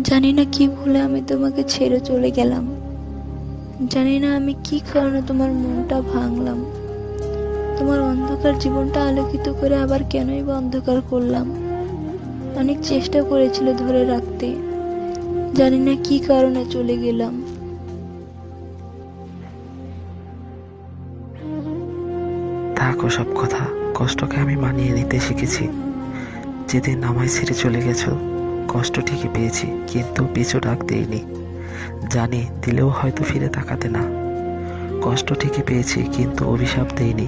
জানি না কি ভুলে আমি তোমাকে ছেড়ে চলে গেলাম। জানি না আমি কি কারণে তোমার মনটা ভাঙলাম। তোমার অন্ধকার জীবনটা আলোকিত করে আবার কেনই বা অন্ধকার করলাম। অনেক চেষ্টা করেছিল ধরে রাখতে, জানি না কি কারণে চলে গেলাম। থাক সব কথা, কষ্টকে আমি মানিয়ে নিতে শিখেছি। যেদিন আমায় ছেড়ে চলে গেছো, কষ্ট ঠিকই পেয়েছি, কিন্তু পিছু ডাক দেইনি। জানি দিলেও হয়তো ফিরে তাকাতে না। কষ্ট ঠিকই পেয়েছি, কিন্তু অভিশাপ দেইনি।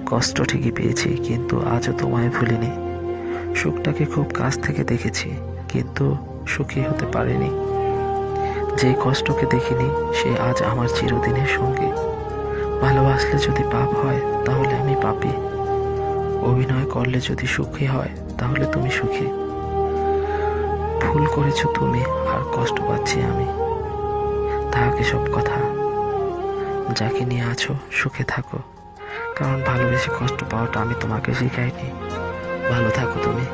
কষ্ট ঠিকই পেয়েছি, কিন্তু আজও তোমায় ভুলিনি। সুখটাকে খুব কাছ থেকে দেখেছি, কিন্তু সুখী হতে পারিনি। যেই কষ্টকে দেখিনি, সে আজ আমার চিরদিনের সঙ্গী। ভালোবাসলে যদি পাপ হয়, তাহলে আমি পাপী। অভিনয় করলে যদি সুখী হয়, তাহলে তুমি সুখী। ভুল করেছো তুমি, আর কষ্ট পাচ্ছি আমি। থাক এসব কথা। যাকে নিয়ে আছো সুখে থাকো, কারণ ভালোবেসে কষ্ট পাওয়াটা আমি তোমাকে শিখাইনি। ভালো থাকো তুমি।